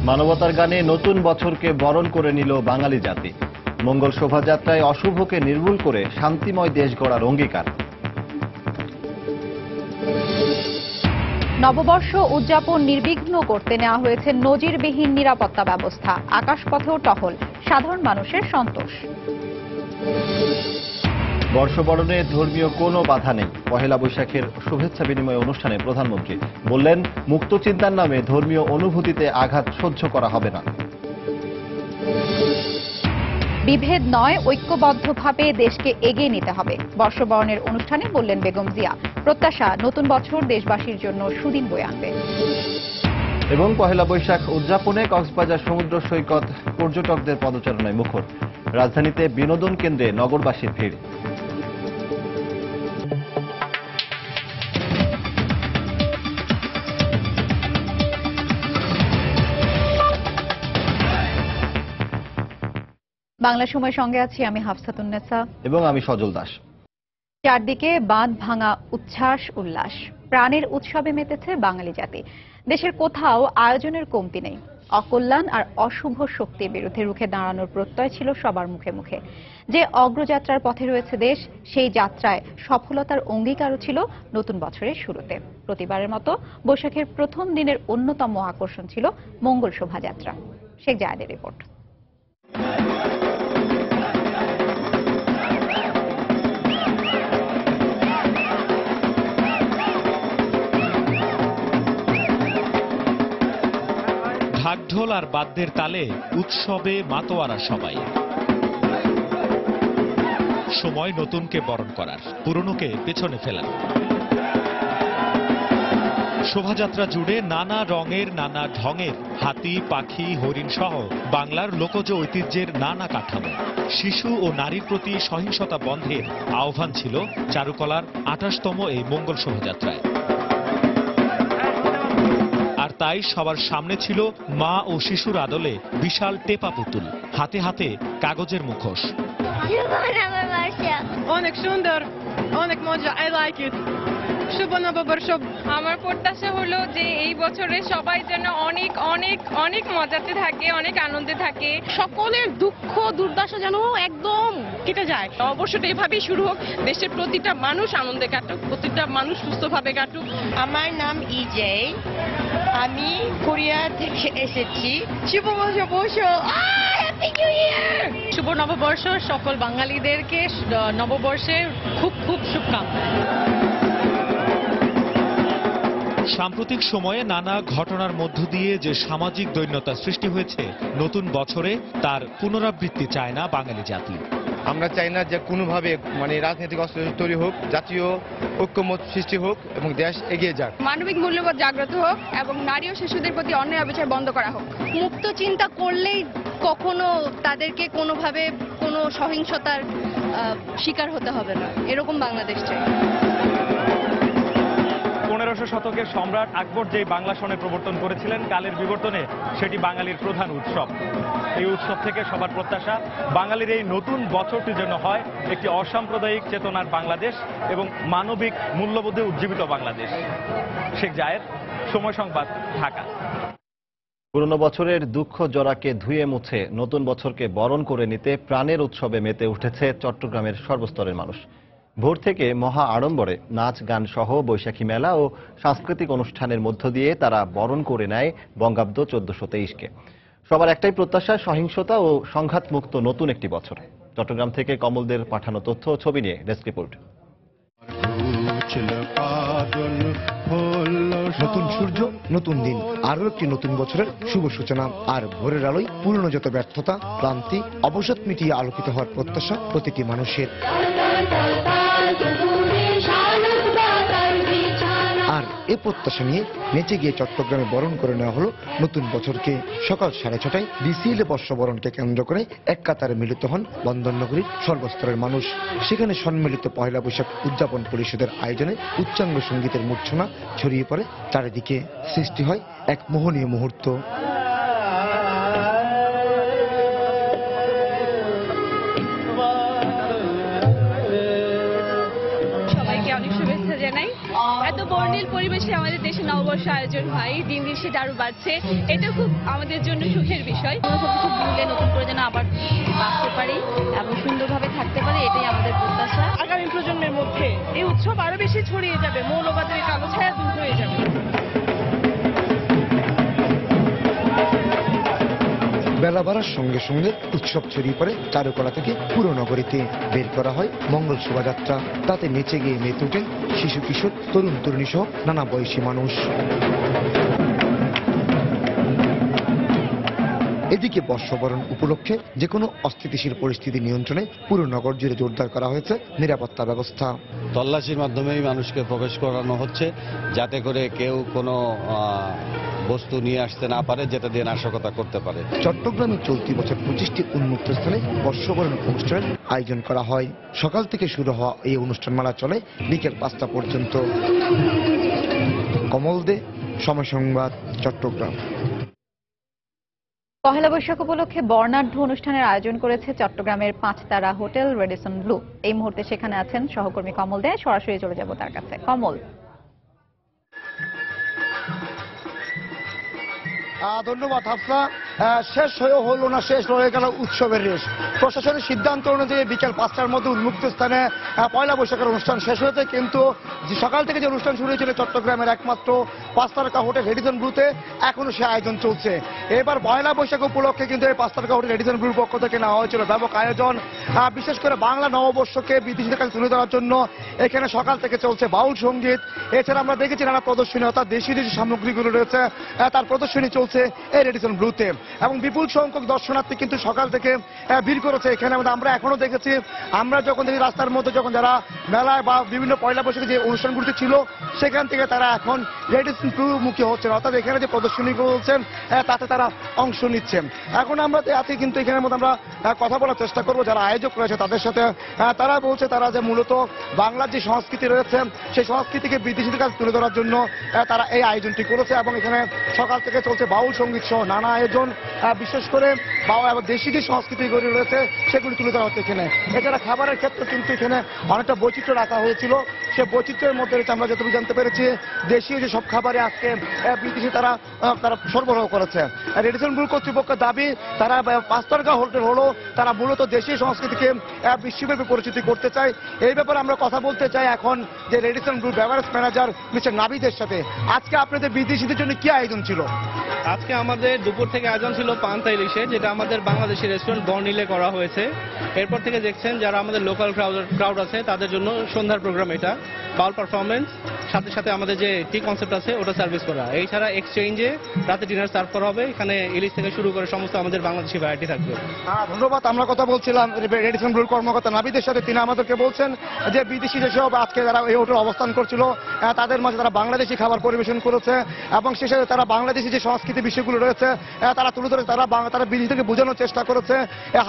মানবতার গানে নতুন বছরকে বরণ করে নিল বাঙালি জাতি। মঙ্গল শোভাযাত্রায় অশুভকে নির্মূল করে শান্তিময় দেশ গড়ার অঙ্গীকার। নববর্ষ উদযাপন নির্বিঘ্ন করতে নেওয়া হয়েছে নজিরবিহীন নিরাপত্তা ব্যবস্থা। আকাশপথেও টহল, সাধারণ মানুষের সন্তোষ। বর্ষবরণে ধর্মীয় কোনো বাধা নেই। পহেলা বৈশাখের শুভেচ্ছা বিনিময় অনুষ্ঠানে প্রধানমন্ত্রী বললেন, মুক্ত চিন্তার নামে ধর্মীয় অনুভূতিতে আঘাত সহ্য করা হবে না। বিভেদ নয়, ঐক্যবদ্ধভাবে দেশকে এগিয়ে নিতে হবে। বর্ষবরণের অনুষ্ঠানে বললেন বেগম জিয়া, প্রত্যাশা নতুন বছর দেশবাসীর জন্য সুদিন বয়ে আনবে। এবং পহেলা বৈশাখ উদযাপনে কক্সবাজার সমুদ্র সৈকত পর্যটকদের পদচারণায় মুখর। রাজধানীতে বিনোদন কেন্দ্রে নগরবাসীর ভিড়। বাংলা সময় সঙ্গে আছি আমি হাফসাতুন্নেসা এবং আমি সজল দাস। চারদিকে বাঁধ ভাঙা উচ্ছ্বাস উল্লাস, প্রাণের উৎসবে মেতেছে বাঙালি জাতি। দেশের কোথাও আয়োজনের কমতি নেই। অকল্যাণ আর অশুভ শক্তির বিরুদ্ধে রুখে দাঁড়ানোর প্রত্যয় ছিল সবার মুখে মুখে। যে অগ্রযাত্রার পথে রয়েছে দেশ, সেই যাত্রায় সফলতার অঙ্গীকারও ছিল নতুন বছরের শুরুতে। প্রতিবারের মতো বৈশাখের প্রথম দিনের অন্যতম আকর্ষণ ছিল মঙ্গল শোভাযাত্রা। শেখ জায়েদের রিপোর্ট। ঢাকঢোল আর বাদ্যের তালে উৎসবে মাতোয়ারা সবাই। সময় নতুনকে বরণ করার, পুরনোকে পেছনে ফেলার। শোভাযাত্রা জুড়ে নানা রঙের নানা ঢঙের হাতি, পাখি, হরিণ সহ বাংলার লোকজ ঐতিহ্যের নানা কাঠামো। শিশু ও নারীর প্রতি সহিংসতা বন্ধের আহ্বান ছিল চারুকলার ২৮তম এই মঙ্গল শোভাযাত্রায়। আর তাই সবার সামনে ছিল মা ও শিশুর আদলে বিশাল টেপা পুতুল, হাতে হাতে কাগজের মুখোশ। অনেক সুন্দর, অনেক মজা, আই লাইক ইট। শুভ নববর্ষ। আমার প্রত্যাশা হলো যে এই বছরে সবাই যেন অনেক অনেক অনেক মজাতে থাকে, অনেক আনন্দে থাকে। সকলের দুঃখ দুর্দশা যেন একদম কেটে যায়। অবশ্যই এভাবেই শুরু হোক, দেশের প্রতিটা মানুষ আনন্দে কাটুক, প্রতিটা মানুষ সুস্থভাবে কাটুক। আমার নাম ইজে, আমি কোরিয়া থেকে এসেছি। শুভ নববর্ষ, হ্যাপি নিউ ইয়ার। শুভ নববর্ষ, সকল বাঙালিদেরকে নববর্ষের খুব খুব শুভকামনা। সাম্প্রতিক সময়ে নানা ঘটনার মধ্য দিয়ে যে সামাজিক দৈন্যতা সৃষ্টি হয়েছে, নতুন বছরে তার পুনরাবৃত্তি চায় না বাঙালি জাতি। আমরা চাই না যে কোনোভাবে রাজনৈতিক অস্থিরতা তৈরি হোক, জাতীয় ঐক্যমত সৃষ্টি হোক এবং দেশ এগিয়ে যাক। মানবিক মূল্যবোধ জাগ্রত হোক এবং নারী ও শিশুদের প্রতি অন্যায় অবিচার বন্ধ করা হোক। মুক্ত চিন্তা করলেই কখনো তাদেরকে কোনোভাবে কোনো সহিংসতার শিকার হতে হবে না, এরকম বাংলাদেশ চাই। ১৫০০ শতকের সম্রাট আকবর যেই বাংলা সনের প্রবর্তন করেছিলেন, কালের বিবর্তনে সেটি বাঙালির প্রধান উৎসব। এই উৎসব থেকে সবার প্রত্যাশা বাঙালির এই নতুন বছরটি যেন হয় একটি অসাম্প্রদায়িক চেতনার বাংলাদেশ এবং মানবিক মূল্যবোধে উজ্জীবিত বাংলাদেশ। শেখ জায়েদ, সময় সংবাদ, ঢাকা। পুরনো বছরের দুঃখ জরাকে ধুয়ে মুছে নতুন বছরকে বরণ করে নিতে প্রাণের উৎসবে মেতে উঠেছে চট্টগ্রামের সর্বস্তরের মানুষ। ভোর থেকে মহা আড়ম্বরে নাচ গান সহ বৈশাখী মেলা ও সাংস্কৃতিক অনুষ্ঠানের মধ্য দিয়ে তারা বরণ করে নেয় বঙ্গাব্দ ১৪২৩কে। সবার একটাই প্রত্যাশা, সহিংসতা ও সংঘাতমুক্ত নতুন একটি বছর। চট্টগ্রাম থেকে কমলদের পাঠানো তথ্য ও ছবি নিয়ে ডেস্ক রিপোর্ট। নতুন সূর্য, নতুন দিন, আরো একটি নতুন বছরের শুভ সূচনা। আর ভোরের আলোয় পুরনো যত ব্যর্থতা, ক্লান্তি, অবসাদ মিটিয়ে আলোকিত হওয়ার প্রত্যাশা প্রতিটি মানুষের। আর এ প্রত্যাশা নিয়ে নেচে গিয়ে চট্টগ্রামে বরণ করে নেওয়া হলো নতুন বছরকে। সকাল ৬:৩০টায় বিসিএলে বর্ষবরণকে কেন্দ্র করে এক কাতারে মিলিত হন বন্দরনগরীর সর্বস্তরের মানুষ। সেখানে সম্মিলিত পহেলা বৈশাখ উদযাপন পরিষদের আয়োজনে উচ্চাঙ্গ সঙ্গীতের মূর্ছনা ছড়িয়ে পড়ে চারিদিকে। সৃষ্টি হয় এক মোহনীয় মুহূর্ত। সবাইকে অনেক শুভেচ্ছা জানাই। এত বর্ণিল পরিবেশে আমাদের দেশে নববর্ষ আয়োজন হয়, দিন দিন সেটা আরো বাড়ছে। এটা খুব আমাদের জন্য সুখের বিষয়। আমরা সবকিছু ভুলে নতুন করে যেন আবার বাঁচতে পারি এবং সুন্দরভাবে থাকতে পারি, এটাই আমাদের প্রত্যাশা। আগামী প্রজন্মের মধ্যে এই উৎসব আরো বেশি ছড়িয়ে যাবে, মৌলবাদের কালো ছায়া দূর হয়ে যাবে। বেলা বাড়ার সঙ্গে সঙ্গে উৎসব ছড়িয়ে পড়ে চারুকলা থেকে পুরো নগরীতে। বের করা হয় মঙ্গল শোভাযাত্রা, তাতে নেচে গিয়ে মেতে ওঠেন শিশু কিশোর, তরুণ তরুণী সহ নানা বয়সী মানুষ। এদিকে বর্ষবরণ উপলক্ষে যে কোনো অস্থিতিশীল পরিস্থিতি নিয়ন্ত্রণে পুরো নগর জুড়ে জোরদার করা হয়েছে নিরাপত্তা ব্যবস্থা। তল্লাশির মাধ্যমেই মানুষকে প্রবেশ করানো হচ্ছে, যাতে করে কেউ কোনো বস্তু নিয়ে আসতে না পারে যেটা দিয়ে নাশকতা করতে পারে। চট্টগ্রামে চলতি বছর 25টি উন্মুক্ত স্থানে বর্ষবরণ অনুষ্ঠানের আয়োজন করা হয়। সকাল থেকে শুরু হওয়া এই অনুষ্ঠানমালা চলে বিকেল 5টা পর্যন্ত। কমল দে, সময় সংবাদ, চট্টগ্রাম। পহেলা বৈশাখ উপলক্ষে বর্ণাঢ্য অনুষ্ঠানের আয়োজন করেছে চট্টগ্রামের 5 তারা হোটেল রেডিসন ব্লু। এই মুহূর্তে সেখানে আছেন সহকর্মী কমল দে। সরাসরি চলে যাব তার কাছে। কমল। ধন্যবাদ হাফসা। শেষ হয়ে হলো না, শেষ রয়ে গেল উৎসবের রেশ। প্রশাসনের সিদ্ধান্ত অনুযায়ী বিকেল 5টার মধ্যে উন্মুক্ত স্থানে পয়লা বৈশাখের অনুষ্ঠান শেষ হয়েছে, কিন্তু সকাল থেকে যে অনুষ্ঠান শুরু হয়েছিল চট্টগ্রামের একমাত্র 5 তারকা হোটেল রেডিসন ব্লুতে, এখনো সে আয়োজন চলছে। এবার পয়লা বৈশাখ উপলক্ষে কিন্তু এই 5 তারকা হোটেল রেডিসন ব্লুর পক্ষ থেকে নেওয়া হয়েছিল ব্যাপক আয়োজন। বিশেষ করে বাংলা নববর্ষকে বিদেশিদের কাছে তুলে ধরার জন্য এখানে সকাল থেকে চলছে বাউল সঙ্গীত। এছাড়া আমরা দেখেছি নানা প্রদর্শনী, অর্থাৎ দেশি দেশি সামগ্রীগুলো রয়েছে তার প্রদর্শনী চলছে এই রেডিসন ব্লুতে, এবং বিপুল সংখ্যক দর্শনার্থী কিন্তু সকাল থেকে ভিড় করেছে এখানে। আমরা এখনো দেখেছি, আমরা যখন দেখি রাস্তার মধ্যে যখন যারা মেলায় বা বিভিন্ন পয়লা বৈশাখে যে অনুষ্ঠানগুলিতে ছিল সেখান থেকে তারা এখন রেডিসন ব্লু মুখী হচ্ছেন, অর্থাৎ এখানে যে প্রদর্শনীগুলো হচ্ছেন তাতে তারা অংশ নিচ্ছেন। এখন আমরা আছি কিন্তু এখানের মধ্যে আমরা কথা বলার চেষ্টা করবো যারা আয়োজক রয়েছে তাদের সাথে। তারা বলছে তারা যে মূলত বাংলার যে সংস্কৃতি রয়েছে সেই সংস্কৃতিকে বিদেশিদের কাছে তুলে ধরার জন্য তারা এই আয়োজনটি করেছে, এবং এখানে সকাল থেকে চলছে বাউল সঙ্গীত সহ নানা আয়োজন। বিশেষ করে দেশি যে সংস্কৃতিগুলি রয়েছে সেগুলি তুলে ধরা হচ্ছে এখানে। এছাড়া খাবারের ক্ষেত্রে কিন্তু এখানে অনেকটা বৈচিত্র্য রাখা হয়েছিল। সে বৈচিত্র্যের মধ্যে রয়েছে আমরা যতটুকু জানতে পেরেছি দেশীয় যে সব খাবারে আজকে বিদেশি তারা সরবরাহ করেছে। রেডিসন ব্লু কর্তৃপক্ষের দাবি তারা 5 তারকা হোটেল হলো, তারা মূলত দেশীয় সংস্কৃতিকে বিশ্বব্যাপী পরিচিতি করতে চায়। এই ব্যাপারে আমরা কথা বলতে চাই এখন যে Radisson blu beverage manager mister নাবিদের সাথে। আজকে আপনাদের বিদেশিদের জন্য কি আয়োজন ছিল? আজকে আমাদের দুপুর থেকে আয়োজন ছিল পান্তা ইলিশে, যেটা আমাদের বাংলাদেশি রেস্টুরেন্ট বর্ণিলে করা হয়েছে। এরপর থেকে দেখছেন যারা আমাদের লোকাল ক্রাউড আছে তাদের জন্য সন্ধ্যার প্রোগ্রাম, এটা বাউল পারফরমেন্স, সাথে সাথে আমাদের যে টি কনসেপ্ট আছে ওটা সার্ভিস করা। এছাড়া এক্সচেঞ্জে রাতে ডিনার সার্ভ করা হবে। এখানে ইলিশ থেকে শুরু করে সমস্ত আমাদের বাংলাদেশি ভ্যারাইটি থাকবে। ধন্যবাদ। আমরা কথা বলছিলাম রেডিসন ব্লুর কর্মকর্তা নাবিদের সাথে। তিনি আমাদেরকে বলছেন যে বিদেশি যেসব আজকে যারা এই হোটেলে অবস্থান করছিল তাদের মাঝে তারা বাংলাদেশি খাবার পরিবেশন করেছে, এবং শেষে তারা বাংলাদেশি যে সংস্কৃতি বিষয়গুলো রয়েছে তারা তুলে ধরে তারা বিদেশি থেকে বোঝানোর চেষ্টা করেছে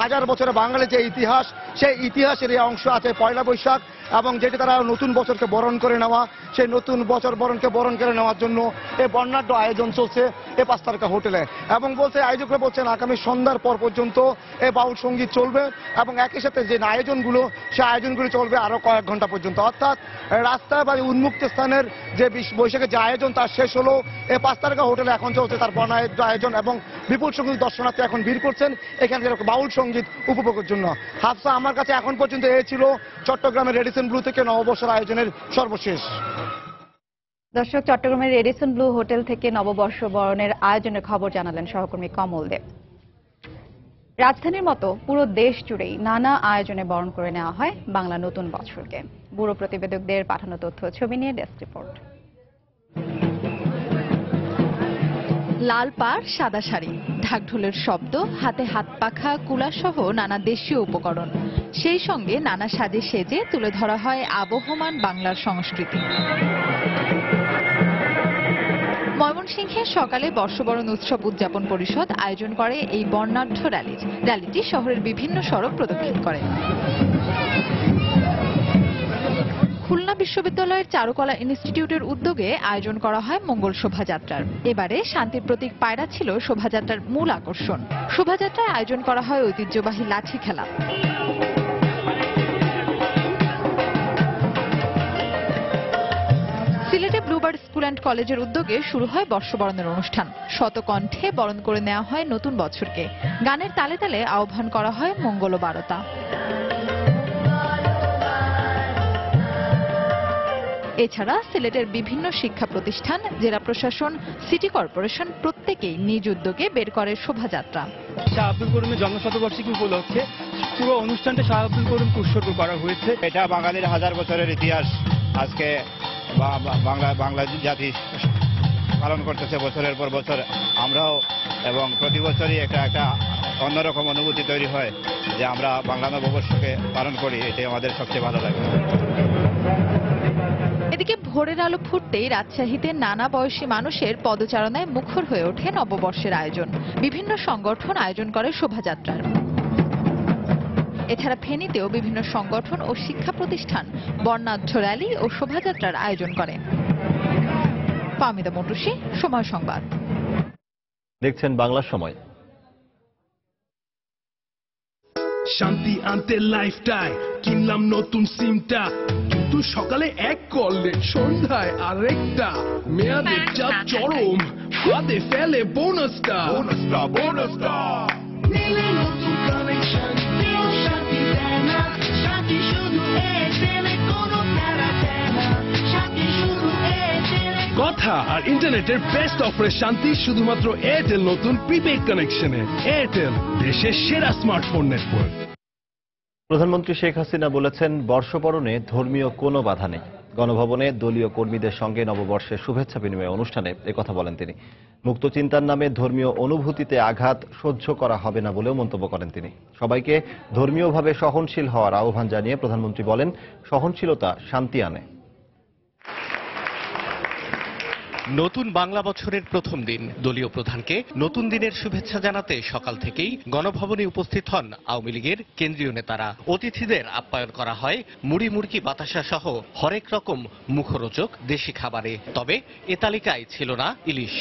হাজার বছরে বাঙালির যে ইতিহাস, সেই ইতিহাসের এই অংশ আছে পয়লা বৈশাখ, এবং যেটি তারা নতুন বছরকে বরণ করে নেওয়া, সেই নতুন বছর বরণ করে নেওয়ার জন্য এই বর্ণাঢ্য আয়োজন চলছে এই 5 তারকা হোটেলে। এবং বলছে আয়োজকরা বলছেন আগামী সন্ধ্যার পর পর্যন্ত এই বাউল সঙ্গীত চলবে, এবং একই সাথে যে আয়োজনগুলো সেই আয়োজনগুলো চলবে আরো কয়েক ঘন্টা পর্যন্ত। অর্থাৎ রাস্তায় বা উন্মুক্ত স্থানের যে বৈশাখের যে আয়োজন তার শেষ হলো এই 5 তারকা হোটেলে এখন চলছে তার বর্ণাঢ্য আয়োজন, এবং বিপুল সংখ্যক দর্শনার্থী এখন ভিড় করছেন এখানকার বাউল সঙ্গীত উপভোগের জন্য। হাফসা, আমার কাছে এখন পর্যন্ত এই ছিল চট্টগ্রামের রেডিসন ব্লু থেকে নববর্ষের আয়োজনের সর্বশেষ। দর্শক, চট্টগ্রামের রেডিসন ব্লু হোটেল থেকে নববর্ষ বরণের আয়োজনের খবর জানালেন সহকর্মী কমল দেব। রাজধানীর মতো পুরো দেশ জুড়েই নানা আয়োজনে বরণ করে নেওয়া হয় বাংলা নতুন বছরকে। ব্যুরো প্রতিবেদকদের পাঠানো তথ্য ছবি নিয়ে ডেস্ক রিপোর্ট। লাল পাড়, সাদা শাড়ি, ঢাকঢোলের শব্দ, হাতে হাত পাখা, কুলা সহ নানা দেশীয় উপকরণ, সেই সঙ্গে নানা সাজে সেজে তুলে ধরা হয় আবহমান বাংলার সংস্কৃতি। ময়মনসিংহে সকালে বর্ষবরণ উৎসব উদযাপন পরিষদ আয়োজন করে এই বর্ণাঢ্য র্যালিটি শহরের বিভিন্ন সড়ক প্রদক্ষিণ করে। খুলনা বিশ্ববিদ্যালয়ের চারুকলা ইনস্টিটিউটের উদ্যোগে আয়োজন করা হয় মঙ্গল শোভাযাত্রার। এবারে শান্তির প্রতীক পায়রা ছিল শোভাযাত্রার মূল আকর্ষণ। শোভাযাত্রায় আয়োজন করা হয় ঐতিহ্যবাহী লাঠি খেলা। সিলেটে অ্যান্ড কলেজের উদ্যোগে শুরু হয় বর্ষবরণের অনুষ্ঠান। শতকণ্ঠে বরণ করে নেওয়া হয় নতুন বছরকে। গানের তালে তালে আহ্বান করা হয় মঙ্গল বারতা। এছাড়া সিলেটের বিভিন্ন শিক্ষা প্রতিষ্ঠান, জেলা প্রশাসন, সিটি কর্পোরেশন প্রত্যেকেই নিজ উদ্যোগে বের করে শোভাযাত্রা। শাহ আব্দুল করিমের জন্মশতবার্ষিকী উপলক্ষে পুরো অনুষ্ঠানটা শাহ আব্দুল করিমকে উৎসর্গ করা হয়েছে। এটা বাঙালির হাজার বছরের ইতিহাস আজকে বাংলা জাতি পালন করতেছে বছরের পর বছর। আমরাও এবং প্রতি বছরই একটা অন্যরকম অনুভূতি তৈরি হয় যে আমরা বাংলা নববর্ষকে পালন করি, এটাই আমাদের সবচেয়ে ভালো লাগে। এদিকে ভোরের আলো ফুটতেই রাজশাহীতে নানা বয়সী মানুষের পদচারণায় মুখর হয়ে ওঠে নববর্ষের আয়োজন। বিভিন্ন সংগঠন আয়োজন করে শোভাযাত্রার। এছাড়া ফেনীতেও বিভিন্ন সংগঠন ও শিক্ষা প্রতিষ্ঠান বর্ণাঢ্য র্যালি ও শোভাযাত্রার আয়োজন করে। ফাহমিদা মন্টুসী, সময় সংবাদ। দেখছেন বাংলা সময়। শান্তি আনতে লাইফটাই কিনলাম নতুন সিমটা, কিন্তু সকালে এক করলে সন্ধ্যায় আরেকটা। মেয়াদের যা চরম, ফাঁদে ফেলে বোনাসটা। নিলে নতুন কানেকশন, শান্তি দেয় না, শান্তি শুধু এয়ারটেলে, কোনো প্যারা দেয় না, শান্তি শুধু এয়ারটেলে। কথা আর ইন্টারনেটের বেস্ট অফারে শান্তি শুধুমাত্র এয়ারটেল নতুন প্রিপেড কানেকশনে। এয়ারটেল, দেশের সেরা স্মার্টফোন নেটওয়ার্ক। প্রধানমন্ত্রী শেখ হাসিনা বলেছেন, বর্ষবরণে ধর্মীয় কোনো বাধা নেই। গণভবনে দলীয় কর্মীদের সঙ্গে নববর্ষের শুভেচ্ছা বিনিময় অনুষ্ঠানে একথা বলেন তিনি। মুক্ত চিন্তার নামে ধর্মীয় অনুভূতিতে আঘাত সহ্য করা হবে না বলেও মন্তব্য করেন তিনি। সবাইকে ধর্মীয়ভাবে সহনশীল হওয়ার আহ্বান জানিয়ে প্রধানমন্ত্রী বলেন, সহনশীলতা শান্তি আনে। নতুন বাংলা বছরের প্রথম দিন দলীয় প্রধানকে নতুন দিনের শুভেচ্ছা জানাতে সকাল থেকেই গণভবনে উপস্থিত হন আওয়ামী লীগের কেন্দ্রীয় নেতারা। অতিথিদের আপ্যায়ন করা হয় মুড়ি মুড়কি বাতাসা সহ হরেক রকম মুখরোচক দেশি খাবারে। তবে এ তালিকায় ছিল না ইলিশ।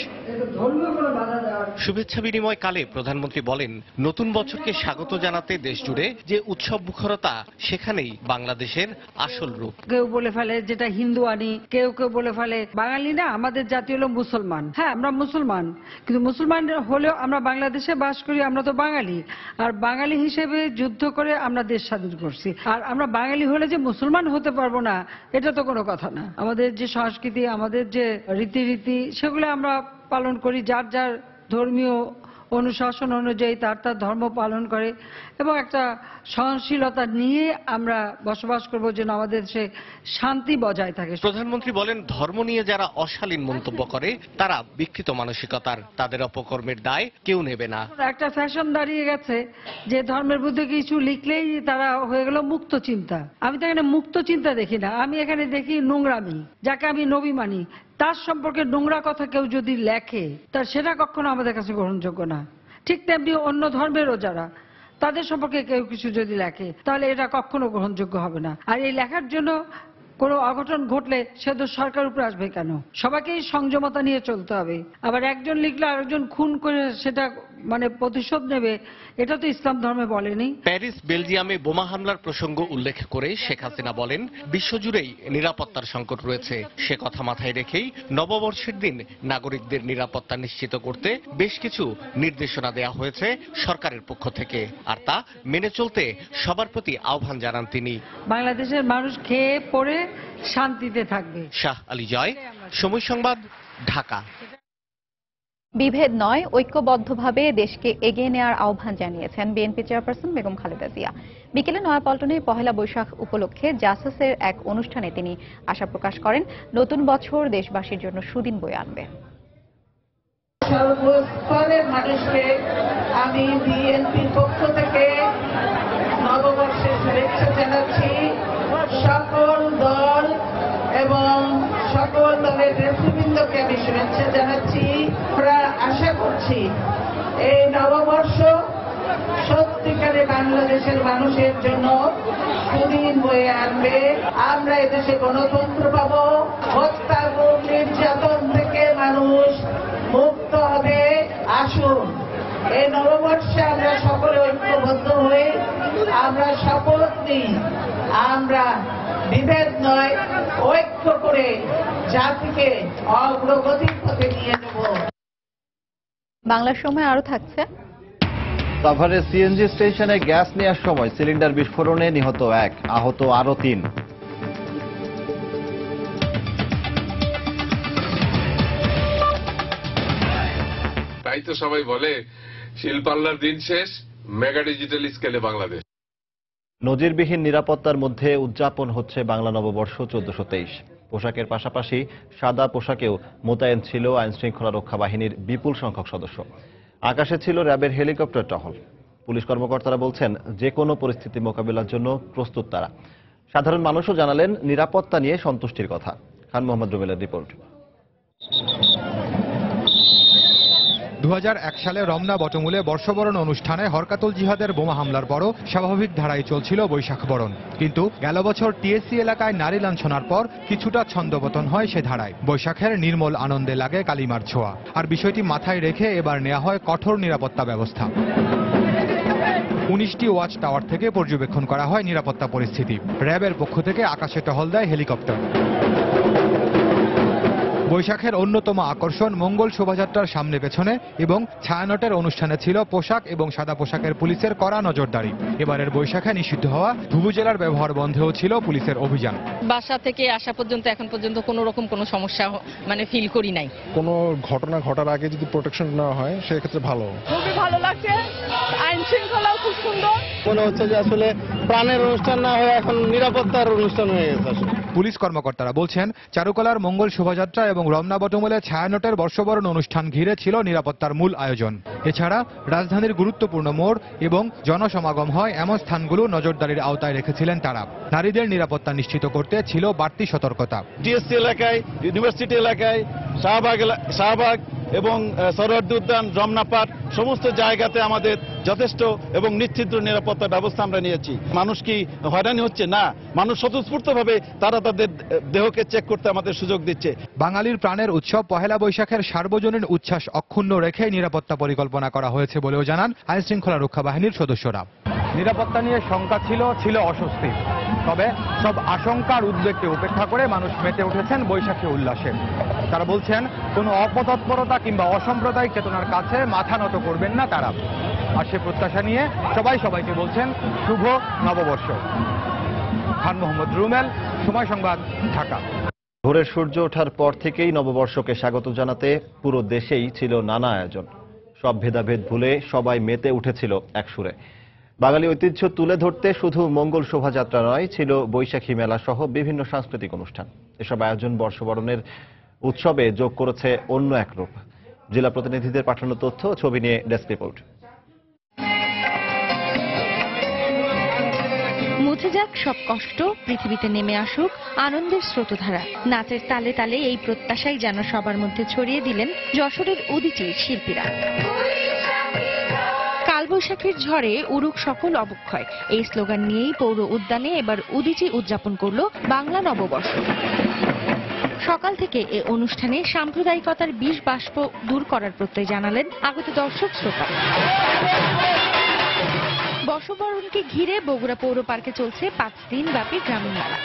শুভেচ্ছা বিনিময় কালে প্রধানমন্ত্রী বলেন, নতুন বছরকে স্বাগত জানাতে দেশ জুড়ে যে উৎসব মুখরতা, সেখানেই বাংলাদেশের আসল রূপ। কেউ বলে ফেলে যেটা হিন্দু আনি, কেউ কেউ বলে ফেলে বাঙালি না, আমাদের জাতি হলো মুসলমান। হ্যাঁ, আমরা মুসলমান, কিন্তু মুসলমান হলেও আমরা বাংলাদেশে বাস করি, আমরা তো বাঙালি। আর বাঙালি হিসেবে যুদ্ধ করে আমরা দেশ স্বাধীন করছি। আর আমরা বাঙালি হলে যে মুসলমান হতে পারবো না, এটা তো কোনো কথা না। আমাদের যে সংস্কৃতি, আমাদের যে রীতিনীতি, সেগুলো আমরা পালন করি। যার যার ধর্মীয় অনুশাসন অনুযায়ী তার তার ধর্ম পালন করে এবং একটা সহনশীলতা নিয়ে আমরা বসবাস করব, যেন আমাদের দেশে শান্তি বজায় থাকে। প্রধানমন্ত্রী বলেন, ধর্ম নিয়ে যারা অশালীন মন্তব্য করে তারা বিকৃত মানসিকতার, তাদের অপকর্মের দায় কেউ নেবে না। একটা ফ্যাশন দাঁড়িয়ে গেছে যে ধর্মের বিরুদ্ধে কিছু লিখলেই তারা হয়ে গেল মুক্ত চিন্তা। আমি তো এখানে মুক্ত চিন্তা দেখি না, আমি এখানে দেখি নোংরামি। যাকে আমি নবী মানি, তার সম্পর্কে নোংরা কথা কেউ যদি লেখে, তার সেটা কখনো আমাদের কাছে গ্রহণযোগ্য না। ঠিক তেমনি অন্য ধর্মেরও যারা, তাদের সম্পর্কে কেউ কিছু যদি লেখে, তাহলে এটা কখনো গ্রহণযোগ্য হবে না। আর এই লেখার জন্য কোনো অঘটন ঘটলে সে তো সরকার উপরে আসবে কেন? সবাইকেই সংযমতা নিয়ে চলতে হবে। আবার একজন লিখলে আরেকজন খুন করে সেটা প্রতিশোধ নেবে, এটা তো ইসলাম ধর্মে বলেনি। প্যারিস বেলজিয়ামে বোমা হামলার প্রসঙ্গ উল্লেখ করে শেখ হাসিনা বলেন, বিশ্বজুড়েই নিরাপত্তার সংকট রয়েছে। সে কথা মাথায় রেখেই নববর্ষের দিন নাগরিকদের নিরাপত্তা নিশ্চিত করতে বেশ কিছু নির্দেশনা দেওয়া হয়েছে সরকারের পক্ষ থেকে, আর তা মেনে চলতে সবার প্রতি আহ্বান জানান তিনি। বাংলাদেশের মানুষ খেয়ে পড়ে শান্তিতে থাকবে। শাহ আলী জয়, সময় সংবাদ, ঢাকা। বিভেদ নয়, ঐক্যবদ্ধভাবে দেশকে এগিয়ে নেওয়ার আহ্বান জানিয়েছেন বিএনপি চেয়ারপারসন বেগম খালেদা জিয়া। বিকেলে নয়াপল্টনে পহেলা বৈশাখ উপলক্ষে জাসাসের এক অনুষ্ঠানে তিনি আশা প্রকাশ করেন, নতুন বছর দেশবাসীর জন্য সুদিন বয়ে আনবে। সর্বস্তরের মানুষকে আমি বিএনপির পক্ষ থেকে নববর্ষের শুভেচ্ছা জানাচ্ছি। সকল দল এবং সকল দলের নেতৃবৃন্দকে আমি শুভেচ্ছা জানাচ্ছি। আমরা আশা করছি এই নববর্ষ সত্যিকারে বাংলাদেশের মানুষের জন্য সুদিন বয়ে আনবে। আমরা এদেশে গণতন্ত্র পাবো, হত্যা নির্যাতন থেকে মানুষ মুক্ত হবে। আসুন এই নববর্ষে আমরা সকলে ঐক্যবদ্ধ হয়ে আমরা শপথ নিই, আমরা বিভেদ নয়, ঐক্য করে জাতিকে অগ্রগতির পথে নিয়ে যাব। বাংলার সময় আরো থাকছে। সাভারে সিএনজি স্টেশনে গ্যাস নেওয়ার সময় সিলিন্ডার বিস্ফোরণে নিহত 1, আহত আরো 3। তাই তো সবাই বলে শিল্পাল্লার দিন শেষ, মেগা ডিজিটাল স্কেলে বাংলাদেশ। নজিরবিহীন নিরাপত্তার মধ্যে উদযাপন হচ্ছে বাংলা নববর্ষ 1423। পোশাকের পাশাপাশি সাদা পোশাকেও মোতায়েন ছিল আইনশৃঙ্খলা রক্ষা বাহিনীর বিপুল সংখ্যক সদস্য। আকাশে ছিল র্যাবের হেলিকপ্টার টহল। পুলিশ কর্মকর্তারা বলছেন যে কোনো পরিস্থিতি মোকাবিলার জন্য প্রস্তুত তারা। সাধারণ মানুষও জানালেন নিরাপত্তা নিয়ে সন্তুষ্টির কথা। খান মোহাম্মদ রুবেলের রিপোর্ট। 2001 সালে রমনা বটমূলে বর্ষবরণ অনুষ্ঠানে হরকাতুল জিহাদের বোমা হামলার পরও স্বাভাবিক ধারায় চলছিল বৈশাখ বরণ। কিন্তু গেল বছর টিএসসি এলাকায় নারী লাঞ্ছনার পর কিছুটা ছন্দপতন হয় সে ধারায়। বৈশাখের নির্মল আনন্দে লাগে কালিমার ছোঁয়া। আর বিষয়টি মাথায় রেখে এবার নেওয়া হয় কঠোর নিরাপত্তা ব্যবস্থা। 19টি ওয়াচ টাওয়ার থেকে পর্যবেক্ষণ করা হয় নিরাপত্তা পরিস্থিতি। র্যাবের পক্ষ থেকে আকাশে টহল দেয় হেলিকপ্টার। বৈশাখের অন্যতম আকর্ষণ মঙ্গল শোভাযাত্রার সামনে পেছনে এবং ছায়ানটের অনুষ্ঠানে ছিল পোশাক এবং সাদা পোশাকের পুলিশের কড়া নজরদারি। এবারের বৈশাখে নিষিদ্ধ হওয়া ভুবু জেলার ব্যবহার বন্ধেও ছিল পুলিশের অভিযান। বাসা থেকে আসা পর্যন্ত এখন পর্যন্ত কোনো রকম কোনো সমস্যা ফিল করি নাই। কোনো ঘটনা ঘটার আগে যদি প্রোটেকশন নেওয়া হয় সেক্ষেত্রে ভালো। খুবই ভালো লাগছে, আইন শৃঙ্খলাও খুব সুন্দর। মনে হচ্ছে যে আসলে প্রাণের অনুষ্ঠান না হয়ে এখন নিরাপত্তার অনুষ্ঠান হয়ে গেছে। পুলিশ কর্মকর্তারা বলছেন চারুকলার মঙ্গল শোভাযাত্রা এবং রমনা বটমূলে ছায়ানটের বর্ষবরণ অনুষ্ঠান ঘিরে ছিল নিরাপত্তার মূল আয়োজন। এছাড়া রাজধানীর গুরুত্বপূর্ণ মোড় এবং জনসমাগম হয় এমন স্থানগুলো নজরদারির আওতায় রেখেছিলেন তারা। নারীদের নিরাপত্তা নিশ্চিত করতে ছিল বাড়তি সতর্কতা। টিএসসি এলাকায়, ইউনিভার্সিটি এলাকায়, শাহবাগ এবং সরোয়ার্দী উদ্যান, রমনা পার্ক সমস্ত জায়গাতে আমাদের যথেষ্ট এবং নিশ্চিদ্র নিরাপত্তা ব্যবস্থা আমরা নিয়েছি। মানুষ কি হয়রানি হচ্ছে? না, মানুষ স্বতঃস্ফূর্তভাবে তারা তাদের দেহকে চেক করতে আমাদের সুযোগ দিচ্ছে। বাঙালির প্রাণের উৎসব পহেলা বৈশাখের সার্বজনীন উচ্ছ্বাস অক্ষুণ্ণ রেখে নিরাপত্তা পরিকল্পনা করা হয়েছে বলেও জানান আইনশৃঙ্খলা রক্ষা বাহিনীর সদস্যরা। নিরাপত্তা নিয়ে শঙ্কা ছিল, ছিল অস্বস্তি। তবে সব আশঙ্কার উদ্বেগকে উপেক্ষা করে মানুষ মেতে উঠেছেন বৈশাখী উল্লাসে। তারা বলছেন কোনো অপতৎপরতা কিংবা অসাম্প্রদায়িক চেতনার কাছে মাথা নত করবেন না তারা। আর সে প্রত্যাশা নিয়ে সবাইকে বলছেন শুভ নববর্ষ। খান মোহাম্মদ রুমেল, সময় সংবাদ, ঢাকা। ভোরের সূর্য ওঠার পর থেকেই নববর্ষকে স্বাগত জানাতে পুরো দেশেই ছিল নানা আয়োজন। সব ভেদাভেদ ভুলে সবাই মেতে উঠেছিল এক সুরে। বাঙালি ঐতিহ্য তুলে ধরতে শুধু মঙ্গল শোভাযাত্রা নয়, ছিল বৈশাখী মেলা সহ বিভিন্ন সাংস্কৃতিক অনুষ্ঠান। এসব আয়োজন বর্ষবরণের উৎসবে যোগ করেছে অন্য এক রূপ। জেলা প্রতিনিধিদের পাঠানো তথ্য ও ছবি নিয়ে ডেস্ক রিপোর্ট। মুছে যাক সব কষ্ট, পৃথিবীতে নেমে আসুক আনন্দের স্রোতধারা। নাচের তালে তালে এই প্রত্যাশাই যেন সবার মধ্যে ছড়িয়ে দিলেন যশোরের উদীচীর শিল্পীরা। কালবৈশাখীর ঝড়ে উড়ুক সকল অবক্ষয়, এই স্লোগান নিয়েই পৌর উদ্যানে এবার উদীচী উদযাপন করল বাংলা নববর্ষ। সকাল থেকে এ অনুষ্ঠানে সাম্প্রদায়িকতার বিষ বাষ্প দূর করার প্রত্যয় জানালেন আগত দর্শক শ্রোতা। বর্ষবরণকে ঘিরে বগুড়া পৌর পার্কে চলছে 5 দিন ব্যাপী গ্রামীণ মেলা।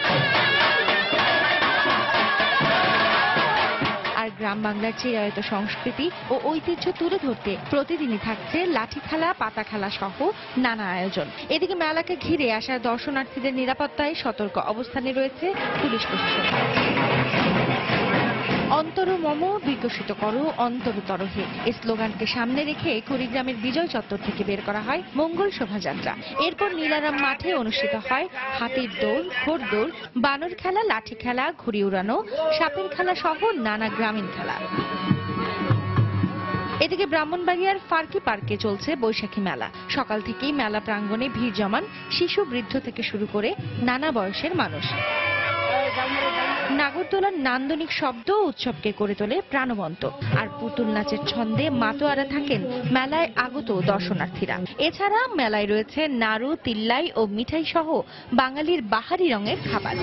আর গ্রাম বাংলার চিরায়ত সংস্কৃতি ও ঐতিহ্য তুলে ধরতে প্রতিদিনই থাকছে লাঠি খেলা, পাতা খেলা সহ নানা আয়োজন। এদিকে মেলাকে ঘিরে আসা দর্শনার্থীদের নিরাপত্তায় সতর্ক অবস্থানে রয়েছে পুলিশ প্রশাসন। অন্তর মম বিকশিত করো অন্তরতর হে, এই স্লোগানকে সামনে রেখে কুড়িগ্রামের বিজয় চত্বর থেকে বের করা হয় মঙ্গল শোভাযাত্রা। এরপর নীলারাম মাঠে অনুষ্ঠিত হয় হাতির দৌড়, ঘোড়দৌড়, বানর খেলা, লাঠি খেলা, ঘুড়ি উড়ানো, সাপের খেলা সহ নানা গ্রামীণ খেলা। এদিকে ব্রাহ্মণবাড়িয়ার ফার্কি পার্কে চলছে বৈশাখী মেলা। সকাল থেকেই মেলা প্রাঙ্গণে ভিড় জমান শিশু, বৃদ্ধ থেকে শুরু করে নানা বয়সের মানুষ। নাগরদোলার নান্দনিক শব্দ উৎসবকে করে তোলে প্রাণবন্ত। আর পুতুল নাচের ছন্দে মাতোয়ারা থাকেন মেলায় আগত দর্শনার্থীরা। এছাড়া মেলায় রয়েছে নাড়ু, তিল্লাই ও মিঠাই সহ বাঙালির বাহারি রঙের খাবার।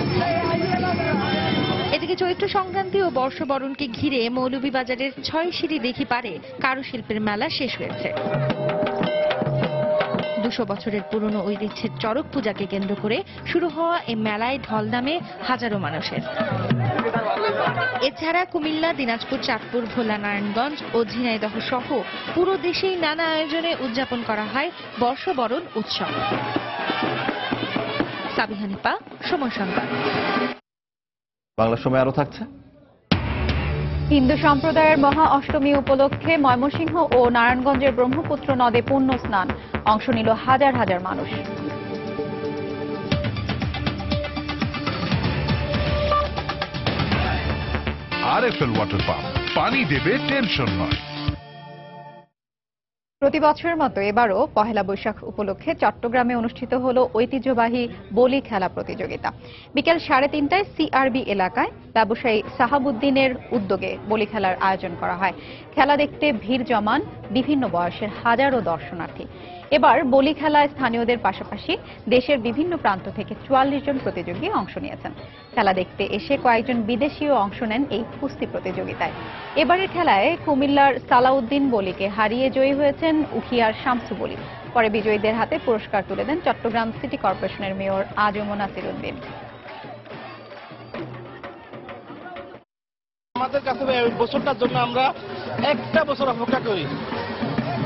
এদিকে চৈত্র সংক্রান্তি ও বর্ষবরণকে ঘিরে মৌলভীবাজারের 6 সিঁড়ি দেখি পারে কারুশিল্পের মেলা শেষ হয়েছে। 200 বছরের পুরনো ঐতিহ্যের চড়ক পূজাকে কেন্দ্র করে শুরু হওয়া এই মেলায় ঢল নামে হাজারো মানুষের। এছাড়া কুমিল্লা, দিনাজপুর, চাঁদপুর, ভোলা, নারায়ণগঞ্জ ও ঝিনাইদহ সহ পুরো দেশেই নানা আয়োজনে উদযাপন করা হয় বর্ষবরণ উৎসব। সাবিহা নিপা, সময় সংবাদ। বাংলা সময় আরো থাকছে। হিন্দু সম্প্রদায়ের মহা অষ্টমী উপলক্ষে ময়মনসিংহ ও নারায়ণগঞ্জের ব্রহ্মপুত্র নদে পুণ্য স্নান, অংশ নিল হাজার হাজার মানুষ। আরএফএল ওয়াটার পাম্প, পানি দেবে টেনশন নয়। প্রতি বছরের মতো এবারও পহেলা বৈশাখ উপলক্ষে চট্টগ্রামে অনুষ্ঠিত হলো ঐতিহ্যবাহী বলি খেলা প্রতিযোগিতা। বিকেল 3:30টায় সিআরবি এলাকায় ব্যবসায়ী সাহাবুদ্দিনের উদ্যোগে বলি খেলার আয়োজন করা হয়। খেলা দেখতে ভিড় জমান বিভিন্ন বয়সের হাজারো দর্শনার্থী। এবার বলি খেলায় স্থানীয়দের পাশাপাশি দেশের বিভিন্ন প্রান্ত থেকে 44 জন প্রতিযোগী অংশ নিয়েছেন। খেলা দেখতে এসে কয়েকজন বিদেশিও অংশ নেন এই কুস্তি প্রতিযোগিতায়। এবারের খেলায় কুমিল্লার সালাউদ্দিন বলিকে হারিয়ে জয়ী হয়েছেন উখিয়ার শামসু বলি। পরে বিজয়ীদের হাতে পুরস্কার তুলে দেন চট্টগ্রাম সিটি কর্পোরেশনের মেয়র আজম নাসির উদ্দিন। আমাদের কাছে এই বছরটার জন্য আমরা একটা বছর অপেক্ষা করি,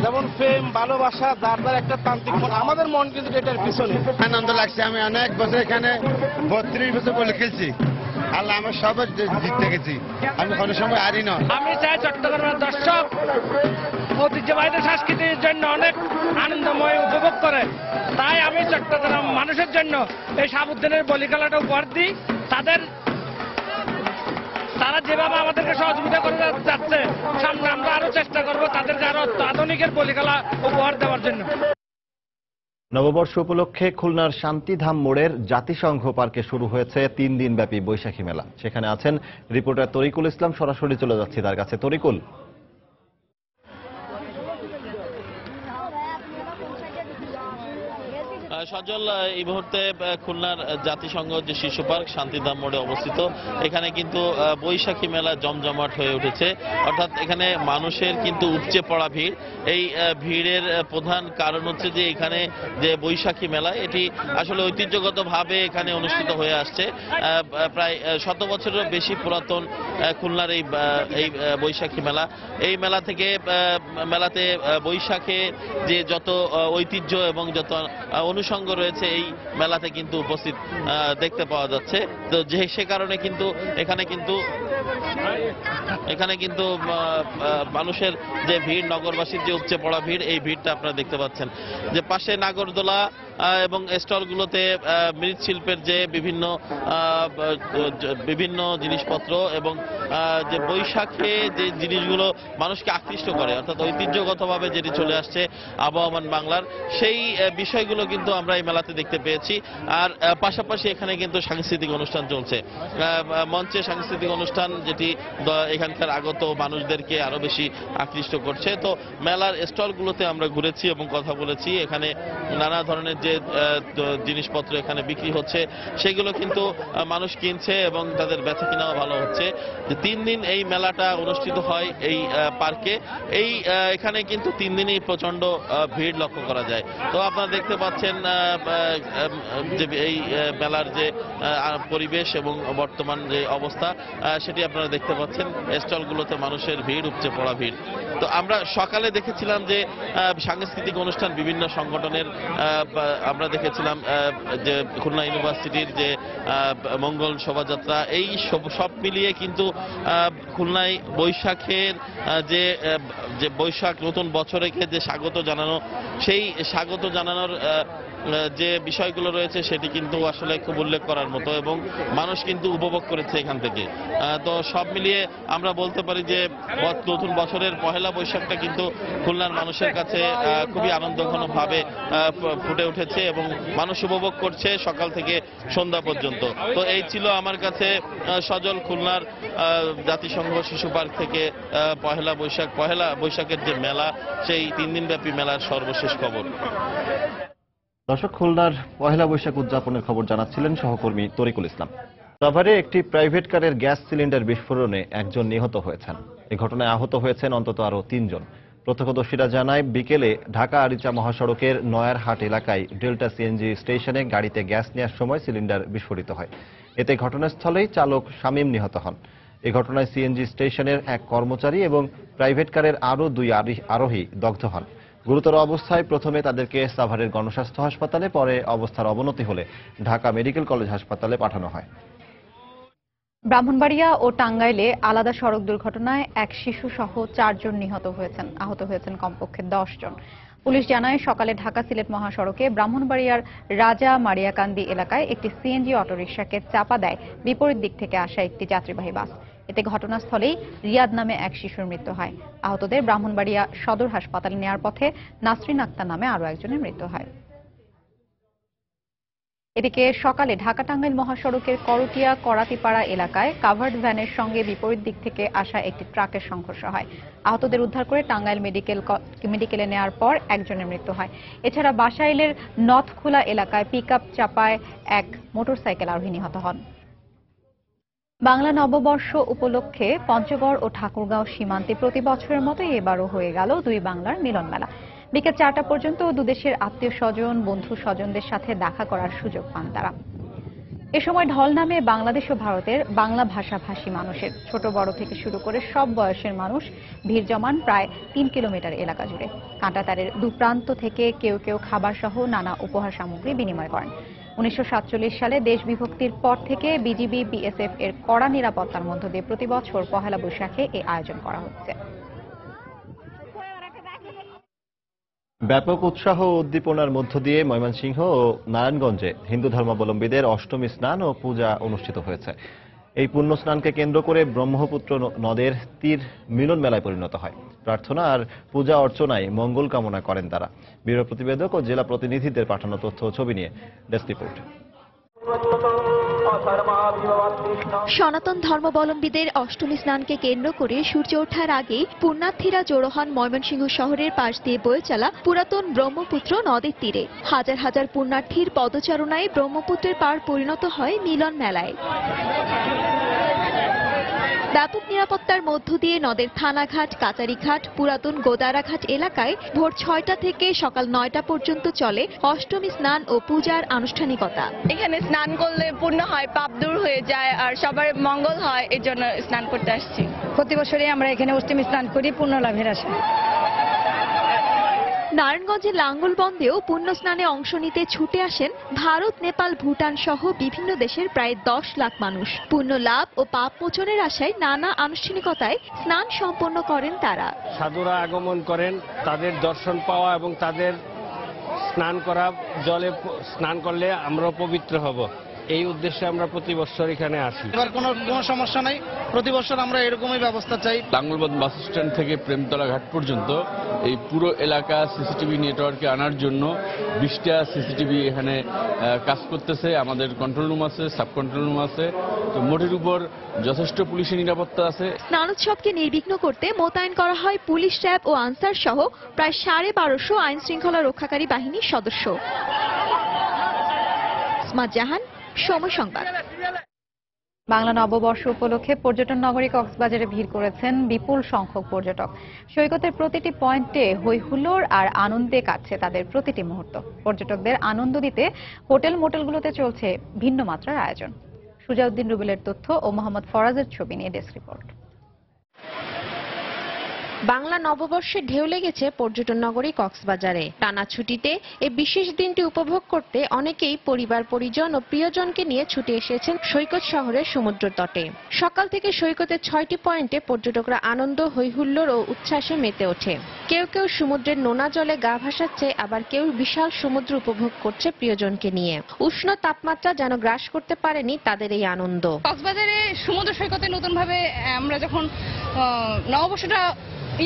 যেমন প্রেম, ভালোবাসা, যার যার একটা তান্ত্রিক মন, আমাদের মন কিন্তু এটার পিছনে। আনন্দ লাগছে। আমি অনেক বছর এখানে 32 বছর বলে খেলছি, আল্লাহ আমার সব জিততে গেছি, আমি কোনো সময় হারি না। আমি চাই চট্টগ্রামের দর্শক ঐতিহ্যবাহী সংস্কৃতির জন্য অনেক আনন্দময় উপভোগ করে। তাই আমি চট্টগ্রাম মানুষের জন্য এই সাবুদ্দিনের বলি খেলাটা উপহার দিই। তারা যেভাবে আমাদেরকে সহযোগিতা করে যাচ্ছে, সামনে আমরা আরো চেষ্টা করব তাদেরকে আরো আধুনিকের বলি খেলা উপহার দেওয়ার জন্য। নববর্ষ উপলক্ষে খুলনার শান্তিধাম মোড়ের জাতিসংঘ পার্কে শুরু হয়েছে 3 দিনব্যাপী বৈশাখী মেলা। সেখানে আছেন রিপোর্টার তরিকুল ইসলাম। সরাসরি চলে যাচ্ছি তার কাছে। তরিকুল, সজল, এই মুহূর্তে খুলনার জাতিসংঘ যে শিশু পার্ক শান্তিধাম মোড়ে অবস্থিত, এখানে কিন্তু বৈশাখী মেলা জমজমাট হয়ে উঠেছে। অর্থাৎ এখানে মানুষের কিন্তু উপচে পড়া ভিড়। এই ভিড়ের প্রধান কারণ হচ্ছে যে এখানে যে বৈশাখী মেলা, এটি আসলে ঐতিহ্যগতভাবে এখানে অনুষ্ঠিত হয়ে আসছে। প্রায় 100 বছরেরও বেশি পুরাতন খুলনার এই বৈশাখী মেলা। এই মেলাতে বৈশাখে যে যত ঐতিহ্য এবং যত অনুষঙ্গ রয়েছে এই মেলাতে কিন্তু উপস্থিত দেখতে পাওয়া যাচ্ছে। তো সে কারণে কিন্তু এখানে কিন্তু মানুষের যে ভিড়, নগরবাসীর যে উপচে পড়া ভিড়, এই ভিড়টা আপনারা দেখতে পাচ্ছেন। যে পাশে নাগরদোলা এবং স্টলগুলোতে মৃৎশিল্পের যে বিভিন্ন জিনিসপত্র এবং যে বৈশাখে যে জিনিসগুলো মানুষকে আকৃষ্ট করে, অর্থাৎ ঐতিহ্যগতভাবে যেটি চলে আসছে আবহমান বাংলার, সেই বিষয়গুলো কিন্তু আমরা এই মেলাতে দেখতে পেয়েছি। আর পাশাপাশি এখানে কিন্তু সাংস্কৃতিক অনুষ্ঠান চলছে, মঞ্চে সাংস্কৃতিক অনুষ্ঠান, যেটি এখানকার আগত মানুষদেরকে আরো বেশি আকৃষ্ট করছে। তো মেলার স্টলগুলোতে আমরা ঘুরেছি এবং কথা বলেছি। এখানে নানা ধরনের যে জিনিসপত্র এখানে বিক্রি হচ্ছে, সেগুলো কিন্তু মানুষ কিনছে এবং তাদের বেচা কিনাও ভালো হচ্ছে। 3 দিন এই মেলাটা অনুষ্ঠিত হয় এই পার্কে। এখানে কিন্তু 3 দিনই প্রচন্ড ভিড় লক্ষ্য করা যায়। তো আপনারা দেখতে পাচ্ছেন যে এই মেলার যে পরিবেশ এবং বর্তমান যে অবস্থা, সেটি আপনারা দেখতে পাচ্ছেন। স্টলগুলোতে মানুষের ভিড়, উপচে পড়া ভিড়। তো আমরা সকালে দেখেছিলাম যে সাংস্কৃতিক অনুষ্ঠান বিভিন্ন সংগঠনের, আমরা দেখেছিলাম যে খুলনা ইউনিভার্সিটির যে মঙ্গল শোভাযাত্রা, এই সব মিলিয়ে কিন্তু খুলনায় বৈশাখের যে বৈশাখ নতুন বছরকে যে স্বাগত জানানো, সেই স্বাগত জানানোর যে বিষয়গুলো রয়েছে সেটি কিন্তু আসলে খুব উল্লেখ করার মতো এবং মানুষ কিন্তু উপভোগ করেছে এখান থেকে। তো সব মিলিয়ে আমরা বলতে পারি যে নতুন বছরের পহেলা বৈশাখটা কিন্তু খুলনার মানুষের কাছে খুবই আনন্দঘনভাবে ফুটে উঠেছে এবং মানুষ উপভোগ করছে সকাল থেকে সন্ধ্যা পর্যন্ত। তো এই ছিল আমার কাছে সজল খুলনার জাতিসংঘ শিশু পার্ক থেকে পহেলা বৈশাখের যে মেলা, সেই 3 দিনব্যাপী মেলার সর্বশেষ খবর। দর্শক, খুলনার পহেলা বৈশাখ উদযাপনের খবর জানাচ্ছিলেন সহকর্মী তরিকুল ইসলাম। সাভারে একটি প্রাইভেট কারের গ্যাস সিলিন্ডার বিস্ফোরণে একজন নিহত হয়েছেন। এই ঘটনায় আহত হয়েছেন অন্তত আরও 3 জন। প্রত্যক্ষদর্শীরা জানায়, বিকেলে ঢাকা আরিচা মহাসড়কের নয়ারহাট এলাকায় ডেল্টা সিএনজি স্টেশনে গাড়িতে গ্যাস নেওয়ার সময় সিলিন্ডার বিস্ফোরিত হয়। এতে ঘটনাস্থলেই চালক শামীম নিহত হন। এ ঘটনায় সিএনজি স্টেশনের এক কর্মচারী এবং প্রাইভেট কারের আরও 2 আরোহী দগ্ধ হন। গুরুতর অবস্থায় প্রথমে তাদেরকে সাভারের গণস্বাস্থ্য হাসপাতালে, পরে অবস্থার অবনতি হলে ঢাকা মেডিকেল কলেজ হাসপাতালে পাঠানো হয়। ব্রাহ্মণবাড়িয়া ও টাঙ্গাইলে আলাদা সড়ক দুর্ঘটনায় এক শিশু সহ 4 জন আহত হয়েছেন কমপক্ষে 10 জন। পুলিশ জানায়, সকালে ঢাকা সিলেট মহাসড়কে ব্রাহ্মণবাড়িয়ার রাজা মারিয়াকান্দি এলাকায় একটি সিএনজি অটোরিকশাকে চাপা দেয় বিপরীত দিক থেকে আসা একটি যাত্রীবাহী বাস। এতে ঘটনাস্থলেই রিয়াদ নামে এক শিশুর মৃত্যু হয়। আহতদের ব্রাহ্মণবাড়িয়া সদর হাসপাতালে নেওয়ার পথে নাসরিন আক্তার নামে আরও একজনের মৃত্যু হয়। এদিকে সকালে ঢাকা টাঙ্গাইল মহাসড়কের করটিয়া করাতিপাড়া এলাকায় কাভার্ড ভ্যানের সঙ্গে বিপরীত দিক থেকে আসা একটি ট্রাকের সংঘর্ষ হয়। আহতদের উদ্ধার করে টাঙ্গাইল মেডিকেলে নেওয়ার পর একজনের মৃত্যু হয়। এছাড়া বাসাইলের নথখোলা এলাকায় পিকআপ চাপায় এক মোটরসাইকেল আরোহী নিহত হন। বাংলা নববর্ষ উপলক্ষে পঞ্চগড় ও ঠাকুরগাঁও সীমান্তে প্রতি বছরের মতো এবারও হয়ে গেল 2 বাংলার মিলন মেলা। বিকেল 4টা পর্যন্ত দুদেশের আত্মীয় স্বজন, বন্ধু স্বজনদের সাথে দেখা করার সুযোগ পান তারা। এ সময় ঢল নামে বাংলাদেশ ও ভারতের বাংলা ভাষাভাষী মানুষের। ছোট বড় থেকে শুরু করে সব বয়সের মানুষ ভিড় জমান প্রায় 3 কিলোমিটার এলাকা জুড়ে। কাঁটাতারের দুপ্রান্ত থেকে কেউ কেউ খাবার সহ নানা উপহার সামগ্রী বিনিময় করেন। 1947 সালে দেশ বিভক্তির পর থেকে বিজিবি, বিএসএফ এর কড়া নিরাপত্তার মধ্য দিয়ে প্রতি বছর পহেলা বৈশাখে এই আয়োজন করা হচ্ছে। ব্যাপক উৎসাহ ও উদ্দীপনার মধ্য দিয়ে ময়মনসিংহ ও নারায়ণগঞ্জে হিন্দু ধর্মাবলম্বীদের অষ্টমী স্নান ও পূজা অনুষ্ঠিত হয়েছে। এই পুণ্য স্নানকে কেন্দ্র করে ব্রহ্মপুত্র নদের তীর মিলন মেলায় পরিণত হয়। প্রার্থনা আর পূজা অর্চনায় মঙ্গল কামনা করেন তারা। ব্যুরো প্রতিবেদক ও জেলা প্রতিনিধিদের পাঠানো তথ্য ও ছবি নিয়ে ডেস্ক রিপোর্ট। সনাতন ধর্মাবলম্বীদের অষ্টমী স্নানকে কেন্দ্র করে সূর্য ওঠার আগে পুণ্যার্থীরা জড়ো হন ময়মনসিংহ শহরের পাশ দিয়ে বয়ে চলা পুরাতন ব্রহ্মপুত্র নদের তীরে। হাজার হাজার পুণ্যার্থীর পদচারণায় ব্রহ্মপুত্রের পাড় পরিণত হয় মিলন মেলায়। ব্যাপক নিরাপত্তার মধ্য দিয়ে নদের থানাঘাট, কাচারিঘাট, পুরাতন গোদারাঘাট এলাকায় ভোর 6টা থেকে সকাল 9টা পর্যন্ত চলে অষ্টমী স্নান ও পূজার আনুষ্ঠানিকতা। এখানে স্নান করলে পুণ্য হয়, পাপ দূর হয়ে যায় আর সবার মঙ্গল হয়, এর জন্য স্নান করতে আসছি। প্রতি বছরই আমরা এখানে অষ্টমী স্নান করি পুণ্য লাভের আশায়। নারায়ণগঞ্জের লাঙ্গলবন্দেও পুণ্য স্নানে অংশ নিতে ছুটে আসেন ভারত, নেপাল, ভুটান সহ বিভিন্ন দেশের প্রায় 10 লাখ মানুষ। পুণ্য লাভ ও পাপ মোচনের আশায় নানা আনুষ্ঠানিকতায় স্নান সম্পন্ন করেন তারা। সাধুরা আগমন করেন, তাদের দর্শন পাওয়া এবং তাদের স্নান করা, জলে স্নান করলে আমরাও পবিত্র হব, এই উদ্দেশ্যে আমরা প্রতি বছর এখানে আসি। এবার কোনো সমস্যা নাই, প্রতি বছর আমরা এরকমই ব্যবস্থা চাই। লাঙ্গলবন্দ বাস স্ট্যান্ড থেকে প্রেমতলা ঘাট পর্যন্ত এই পুরো এলাকা সিসিটিভি নেটওয়ার্কে আনার জন্য 20টা সিসিটিভি এখানে কাজ করতেছে। আমাদের কন্ট্রোল রুম আছে, সাব কন্ট্রোল রুম আছে, তো মোটের উপর যথেষ্ট পুলিশের নিরাপত্তা আছে। স্নানোৎসবকে নির্বিঘ্ন করতে মোতায়েন করা হয় পুলিশ, র্যাব ও আনসার সহ প্রায় 1250 আইন শৃঙ্খলা রক্ষাকারী বাহিনীর সদস্য। ইসমাত জাহান, সময় সংবাদ। বাংলা নববর্ষ উপলক্ষে পর্যটন নগরী কক্সবাজারে ভিড় করেছেন বিপুল সংখ্যক পর্যটক। সৈকতের প্রতিটি পয়েন্টে হইহুল্লোড় আর আনন্দে কাটছে তাদের প্রতিটি মুহূর্ত। পর্যটকদের আনন্দ দিতে হোটেল মোটেলগুলোতে চলছে ভিন্ন মাত্রার আয়োজন। সুজাউদ্দিন রুবেলের তথ্য ও মোহাম্মদ ফরাজের ছবি নিয়ে ডেস্ক রিপোর্ট। বাংলা নববর্ষের ঢেউ লেগেছে পর্যটন নগরী কক্সবাজারে। টানা ছুটিতে এই বিশেষ দিনটি উপভোগ করতে অনেকেই পরিবার, পরিজন ও প্রিয়জনকে নিয়ে ছুটে এসেছেন সৈকত শহরের সমুদ্র তটে। সকাল থেকে সৈকতের 6টি পয়েন্টে পর্যটকরা আনন্দ, হইহুল্লোড় ও উচ্ছ্বাসে মেতে ওঠে। কেউ কেউ সমুদ্রের নোনা জলে গা ভাসাচ্ছে, আবার কেউ বিশাল সমুদ্র উপভোগ করছে প্রিয়জনকে নিয়ে। উষ্ণ তাপমাত্রা যেন গ্রাস করতে পারেনি তাদের এই আনন্দ। কক্সবাজারে সমুদ্র সৈকতে নতুন ভাবে আমরা যখন নববর্ষটা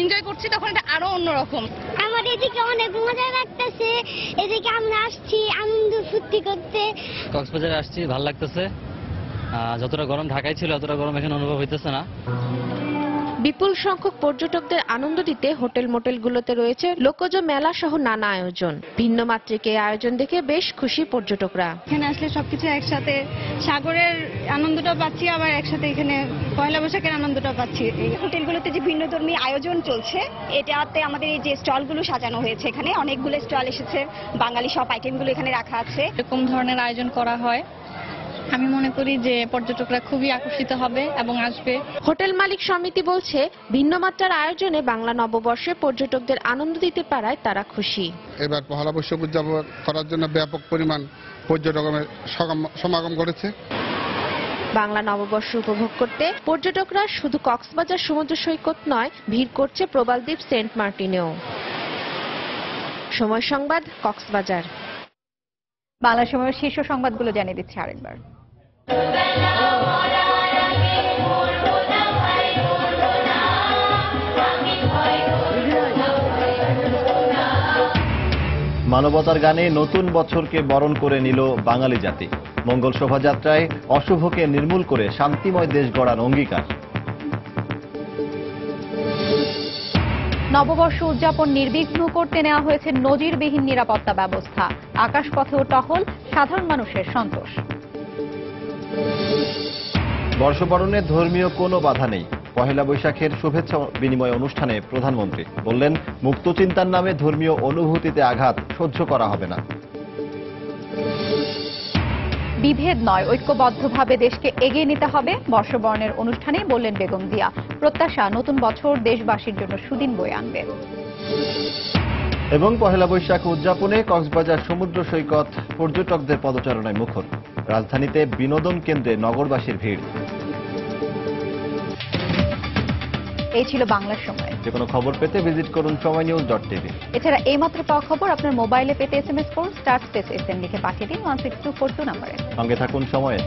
এনজয় করছি তখন এটা আরো অন্যরকম। আমার এদিকে অনেক মজা লাগতেছে, এদিকে আমরা আসছি আনন্দ ফুর্তি করতে। কক্সবাজারে আসছি, ভালো লাগতেছে। যতটা গরম ঢাকায় ছিল অতটা গরম এখানে অনুভব হইতেছে না। বিপুল সংখ্যক পর্যটকদের আনন্দ দিতে হোটেল মোটেলগুলোতে রয়েছে লোকজ মেলা সহ নানা আয়োজন। ভিন্ন মাত্রিক এই আয়োজন দেখে বেশ খুশি পর্যটকরা। এখানে আসলে সবকিছু একসাথে, সাগরের আনন্দটা পাচ্ছি, আবার একসাথে এখানে পয়লা বৈশাখের আনন্দটা পাচ্ছি। এই হোটেলগুলোতে যে ভিন্নধর্মী আয়োজন চলছে, এটাতে আমাদের এই যে স্টলগুলো সাজানো হয়েছে, এখানে অনেকগুলো স্টল এসেছে, বাঙালি সব আইটেমগুলো এখানে রাখা আছে। এরকম ধরনের আয়োজন করা হয়, আমি মনে করি যে পর্যটকরা খুবই আকর্ষিত হবে এবং আসবে। হোটেল মালিক সমিতি বলছে, ভিন্ন মাত্রার আয়োজনে বাংলা নববর্ষে পর্যটকদের আনন্দ দিতে পারায় তারা খুশি। এবার পহেলা বৈশাখ উদযাপন করার জন্য ব্যাপক পরিমাণ পর্যটকের সমাগম করেছে। বাংলা নববর্ষ উপভোগ করতে পর্যটকরা শুধু কক্সবাজার সমুদ্র সৈকত নয়, ভিড় করছে প্রবালদ্বীপ সেন্ট মার্টিনেও। সময় সংবাদ, কক্সবাজার। বাংলা সময়ের শীর্ষ সংবাদগুলো জানিয়ে দিচ্ছে আরেকবার। মানবতার গানে নতুন বছরকে বরণ করে নিল বাঙালি জাতি। মঙ্গল শোভাযাত্রায় অশুভকে নির্মূল করে শান্তিময় দেশ গড়ার অঙ্গীকার। নববর্ষ উদযাপন নির্বিঘ্ন করতে নেওয়া হয়েছে নজিরবিহীন নিরাপত্তা ব্যবস্থা। আকাশপথেও টহল, সাধারণ মানুষের সন্তোষ। বর্ষবরণে ধর্মীয় কোনো বাধা নেই। পহেলা বৈশাখের শুভেচ্ছা বিনিময় অনুষ্ঠানে প্রধানমন্ত্রী বললেন, মুক্তচিন্তার নামে ধর্মীয় অনুভূতিতে আঘাত সহ্য করা হবে না। বিভেদ নয়, ঐক্যবদ্ধভাবে দেশকে এগিয়ে নিতে হবে, বর্ষবরণের অনুষ্ঠানে বললেন বেগম জিয়া। প্রত্যাশা, নতুন বছর দেশবাসীর জন্য সুদিন বয়ে আনবে। এবং পহেলা বৈশাখ উদযাপনে কক্সবাজার সমুদ্র সৈকত পর্যটকদের পদচারণায় মুখর। রাজধানীতে বিনোদন কেন্দ্রে নগরবাসীর ভিড়। এই ছিল বাংলার সময়। যে কোনো খবর পেতে ভিজিট করুন সময়নিউজ.tv। এছাড়া এইমাত্র পাওয়া খবর আপনার মোবাইলে পেতে SMS করুন *SN লিখে পাঠিয়ে দিন 16242 নম্বরে। সঙ্গে থাকুন সময়ে।